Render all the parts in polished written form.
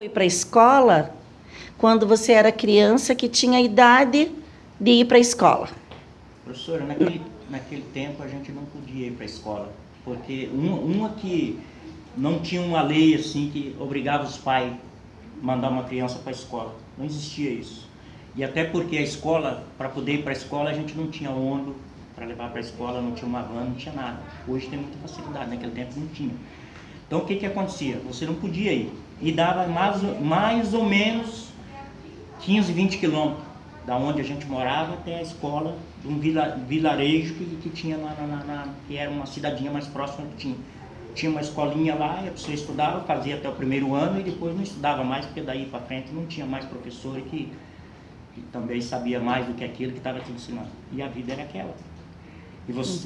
Foi para a escola quando você era criança que tinha a idade de ir para a escola? Professora, naquele tempo a gente não podia ir para a escola, porque uma que não tinha uma lei assim que obrigava os pais a mandar uma criança para a escola. Não existia isso. E até porque a escola, para poder ir para a escola, a gente não tinha ônibus para levar para a escola, não tinha uma van, não tinha nada. Hoje tem muita facilidade, naquele tempo não tinha. Então o que acontecia? Você não podia ir. E dava mais ou menos 15, 20 quilômetros da onde a gente morava até a escola de um vilarejo que tinha que era uma cidadinha mais próxima que tinha uma escolinha lá, e a pessoa estudava, fazia até o primeiro ano e depois não estudava mais, porque daí para frente não tinha mais professor que também sabia mais do que aquilo que estava te ensinando. E a vida era aquela.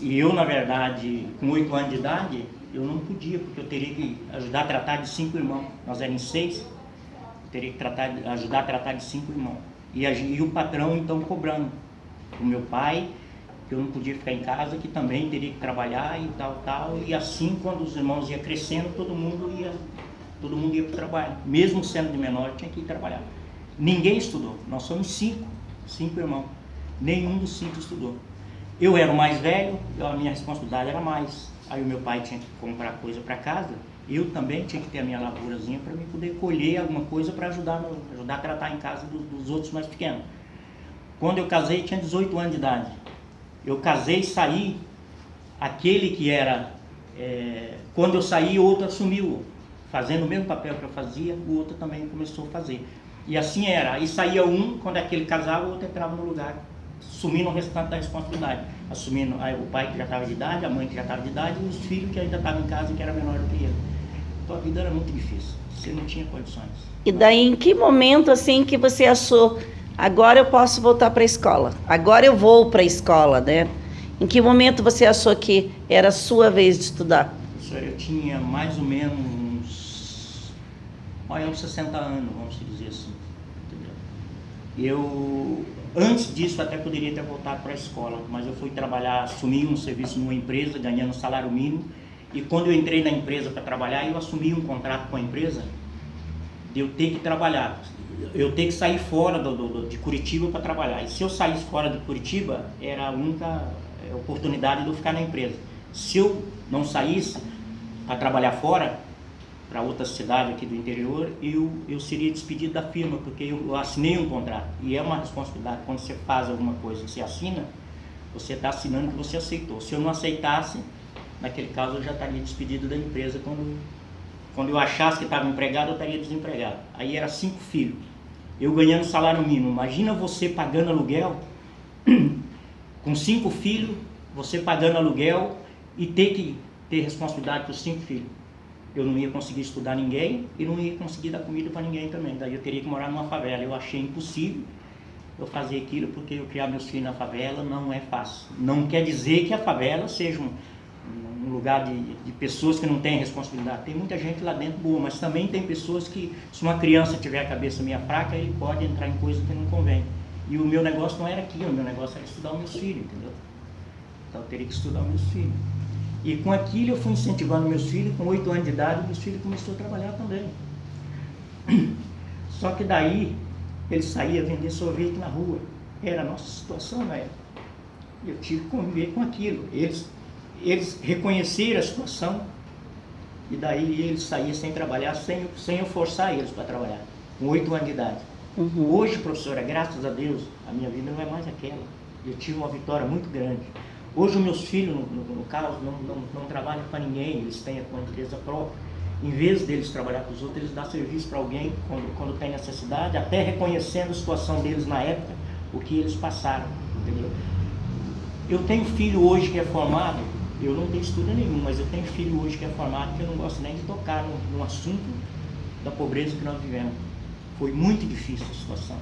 E eu, na verdade, com 8 anos de idade, eu não podia, porque eu teria que ajudar a tratar de 5 irmãos. Nós éramos 6, eu teria que ajudar a tratar de 5 irmãos. E o patrão, então, cobrando o meu pai, que eu não podia ficar em casa, que também teria que trabalhar e tal. E assim, quando os irmãos iam crescendo, todo mundo ia para o trabalho. Mesmo sendo de menor, tinha que ir trabalhar. Ninguém estudou. Nós somos 5 irmãos. Nenhum dos 5 estudou. Eu era o mais velho, a minha responsabilidade era mais. Aí o meu pai tinha que comprar coisa para casa, eu também tinha que ter a minha lavourazinha para mim poder colher alguma coisa para ajudar a tratar em casa dos outros mais pequenos. Quando eu casei, tinha 18 anos de idade. Eu casei e saí, aquele que era... quando eu saí, o outro assumiu, fazendo o mesmo papel que eu fazia, o outro também começou a fazer. E assim era, aí saía um, quando aquele casava, o outro entrava no lugar, assumindo o restante da responsabilidade, assumindo o pai que já estava de idade, a mãe que já estava de idade e os filhos que ainda estavam em casa e que era menor do que ele. Então a vida era muito difícil, você não tinha condições. E daí, em que momento assim que você achou, agora eu posso voltar para a escola, agora eu vou para a escola, né? Em que momento você achou que era a sua vez de estudar? Professor, eu tinha mais ou menos uns 60 anos, vamos dizer assim. Eu, antes disso, até poderia ter voltado para a escola, mas eu fui trabalhar, assumi um serviço numa empresa, ganhando um salário mínimo, e quando eu entrei na empresa para trabalhar, eu assumi um contrato com a empresa de eu ter que trabalhar, eu ter que sair fora de Curitiba para trabalhar. E se eu saísse fora de Curitiba, era a única oportunidade de eu ficar na empresa. Se eu não saísse para trabalhar fora, para outra cidade aqui do interior, eu seria despedido da firma, porque eu assinei um contrato. E é uma responsabilidade, quando você faz alguma coisa, você assina, você está assinando que você aceitou. Se eu não aceitasse, naquele caso eu já estaria despedido da empresa. Quando eu achasse que estava empregado, eu estaria desempregado. Aí era 5 filhos, eu ganhando salário mínimo. Imagina você pagando aluguel, com 5 filhos, você pagando aluguel e ter que ter responsabilidade para os 5 filhos. Eu não ia conseguir estudar ninguém e não ia conseguir dar comida para ninguém também. Daí eu teria que morar numa favela. Eu achei impossível eu fazer aquilo, porque eu criar meus filhos na favela não é fácil. Não quer dizer que a favela seja um lugar de pessoas que não têm responsabilidade. Tem muita gente lá dentro boa, mas também tem pessoas que, se uma criança tiver a cabeça meio fraca, ele pode entrar em coisa que não convém. E o meu negócio não era aquilo, o meu negócio era estudar os meus filhos, entendeu? Então eu teria que estudar os meus filhos. E com aquilo eu fui incentivando meus filhos, com 8 anos de idade, meus filhos começaram a trabalhar também. Só que daí, eles saíam a vender sorvete na rua. Era a nossa situação na época. E eu tive que conviver com aquilo. Eles reconheceram a situação, e daí eles saíam sem trabalhar, sem eu forçar eles para trabalhar, com 8 anos de idade. Hoje, professora, graças a Deus, a minha vida não é mais aquela. Eu tive uma vitória muito grande. Hoje os meus filhos, no caso, não trabalham para ninguém, eles têm a sua empresa própria. Em vez deles trabalhar para os outros, eles dão serviço para alguém quando tem necessidade, até reconhecendo a situação deles na época, o que eles passaram, entendeu? Eu tenho filho hoje que é formado, eu não tenho estudo nenhum, mas eu tenho filho hoje que é formado que eu não gosto nem de tocar no assunto da pobreza que nós vivemos. Foi muito difícil a situação,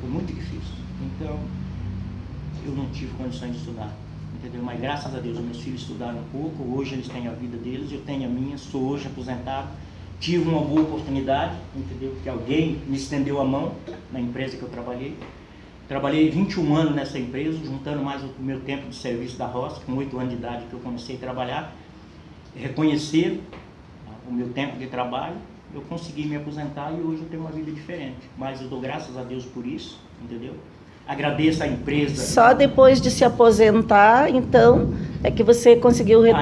foi muito difícil. Então, eu não tive condições de estudar. Entendeu? Mas graças a Deus os meus filhos estudaram um pouco, hoje eles têm a vida deles, eu tenho a minha, sou hoje aposentado, tive uma boa oportunidade, entendeu? Que alguém me estendeu a mão na empresa que eu trabalhei 21 anos nessa empresa, juntando mais o meu tempo de serviço da roça, com 8 anos de idade que eu comecei a trabalhar, reconhecer o meu tempo de trabalho eu consegui me aposentar e hoje eu tenho uma vida diferente. Mas eu dou graças a Deus por isso, entendeu? Agradeço a empresa. Só depois de se aposentar, então, é que você conseguiu ir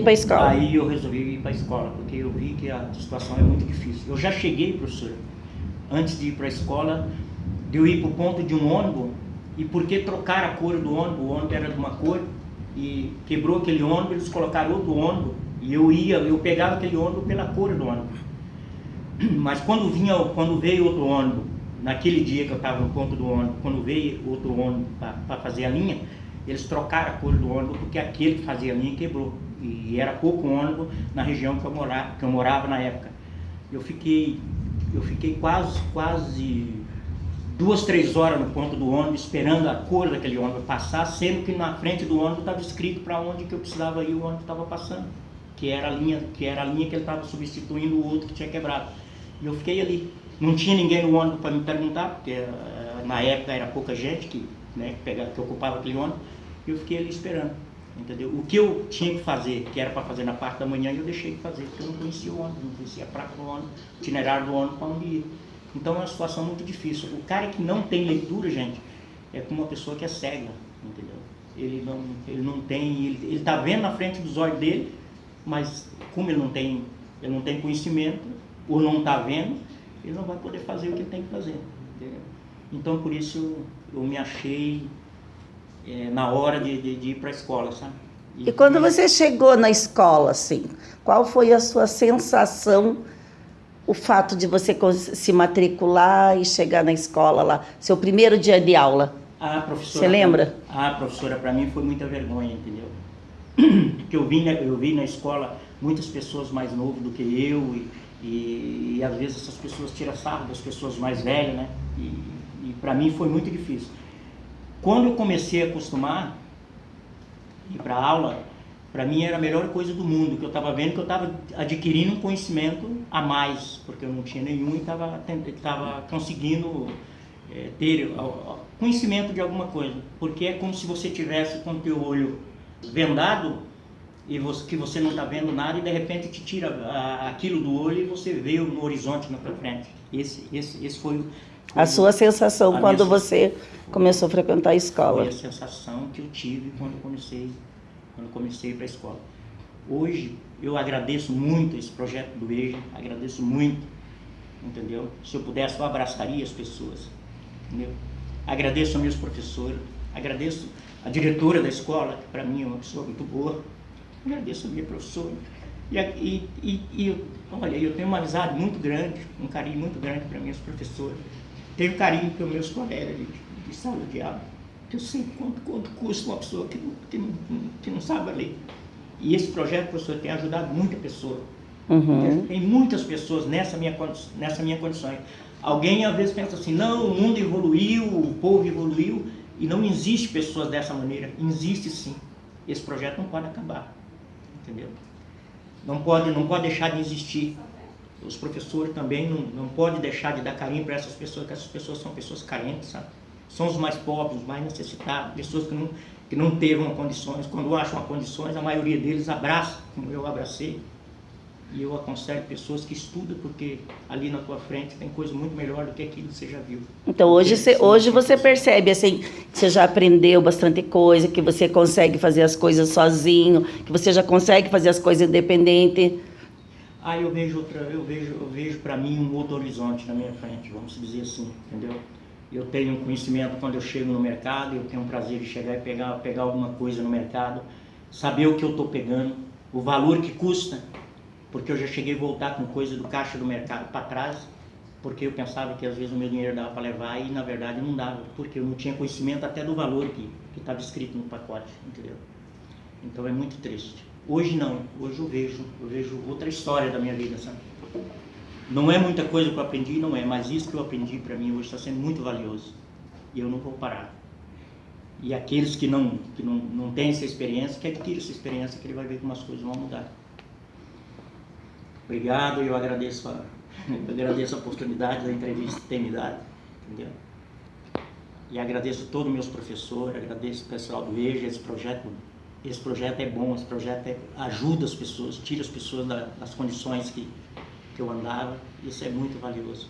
para a escola. Aí eu resolvi ir para a escola, porque eu vi que a situação é muito difícil. Eu já cheguei, professor, antes de ir para a escola, de eu ir para o ponto de um ônibus, e porque trocaram a cor do ônibus, o ônibus era de uma cor, e quebrou aquele ônibus, eles colocaram outro ônibus, e eu pegava aquele ônibus pela cor do ônibus. Mas quando veio outro ônibus, naquele dia que eu estava no ponto do ônibus, quando veio outro ônibus para fazer a linha, eles trocaram a cor do ônibus porque aquele que fazia a linha quebrou. E era pouco ônibus na região que eu morava na época. Eu fiquei quase 2, 3 horas no ponto do ônibus, esperando a cor daquele ônibus passar, sendo que na frente do ônibus estava escrito para onde que eu precisava ir, o ônibus estava passando, que era a linha que ele estava substituindo o outro que tinha quebrado. E eu fiquei ali. Não tinha ninguém no ônibus para me perguntar, porque na época era pouca gente que ocupava aquele ônibus, e eu fiquei ali esperando, entendeu? O que eu tinha que fazer, que era para fazer na parte da manhã, eu deixei de fazer, porque eu não conhecia o ônibus, não conhecia a placa do ônibus, o itinerário do ônibus para onde ir. Então é uma situação muito difícil. O cara que não tem leitura, gente, é como uma pessoa que é cega, entendeu? Ele não tem, ele está vendo na frente dos olhos dele, mas como ele não tem conhecimento, ou não está vendo, ele não vai poder fazer o que ele tem que fazer, entendeu? Então por isso eu me achei na hora de ir para a escola, sabe? E quando você chegou na escola, assim, qual foi a sua sensação, o fato de você se matricular e chegar na escola lá, seu primeiro dia de aula? Você lembra? Professora, para mim foi muita vergonha, entendeu? Porque eu vi na escola muitas pessoas mais novas do que eu, e às vezes essas pessoas tiram sarro das pessoas mais velhas, né? E para mim foi muito difícil. Quando eu comecei a acostumar ir para a aula, para mim era a melhor coisa do mundo, que eu estava vendo que eu estava adquirindo um conhecimento a mais, porque eu não tinha nenhum e estava conseguindo ter conhecimento de alguma coisa, porque é como se você tivesse com o teu olho vendado, e que você não está vendo nada, e de repente te tira aquilo do olho e você vê no horizonte na tua frente. Esse foi a sua sensação quando você começou a frequentar a escola. Foi a sensação que eu tive quando comecei para a escola. Hoje eu agradeço muito esse projeto do EJA, agradeço muito, entendeu? Se eu pudesse eu abraçaria as pessoas, entendeu? Agradeço aos meus professores, agradeço a diretora da escola, que para mim é uma pessoa muito boa. Agradeço a minha professora. Olha, eu tenho uma amizade muito grande, um carinho muito grande para minhas professoras. Tenho carinho para meus colegas de sala de aula, que eu sei quanto custa uma pessoa que não sabe ler. E esse projeto, professor, tem ajudado muita pessoa. Uhum. Tem muitas pessoas nessa minha condição. Alguém às vezes pensa assim, não, o mundo evoluiu, o povo evoluiu, e não existe pessoas dessa maneira. Existe sim. Esse projeto não pode acabar. Entendeu? Não pode deixar de existir. Os professores também não podem deixar de dar carinho para essas pessoas, que essas pessoas são pessoas carentes, sabe? São os mais pobres, os mais necessitados, pessoas que não teve condições. Quando acham condições, a maioria deles abraça, como eu abracei. E eu aconselho pessoas que estudam, porque ali na tua frente tem coisa muito melhor do que aquilo que você já viu. Então hoje você percebe assim, que você já aprendeu bastante coisa, que você consegue fazer as coisas sozinho, que você já consegue fazer as coisas independente. Eu vejo para mim um outro horizonte na minha frente, vamos dizer assim, entendeu? Eu tenho um conhecimento quando eu chego no mercado, eu tenho um prazer de chegar e pegar alguma coisa no mercado, saber o que eu estou pegando, o valor que custa. Porque eu já cheguei a voltar com coisa do caixa do mercado para trás, porque eu pensava que às vezes o meu dinheiro dava para levar e na verdade não dava, porque eu não tinha conhecimento até do valor que estava escrito no pacote, entendeu? Então é muito triste. Hoje não, hoje eu vejo outra história da minha vida, sabe? Não é muita coisa que eu aprendi, não é, mas isso que eu aprendi para mim hoje está sendo muito valioso e eu não vou parar. E aqueles que não têm essa experiência, que adquirem essa experiência, que ele vai ver como as coisas vão mudar. Obrigado, eu agradeço a oportunidade da entrevista ter me dado, entendeu? E agradeço a todos os meus professores, agradeço o pessoal do EJA, esse projeto é bom, esse projeto ajuda as pessoas, tira as pessoas das condições que eu andava. Isso é muito valioso.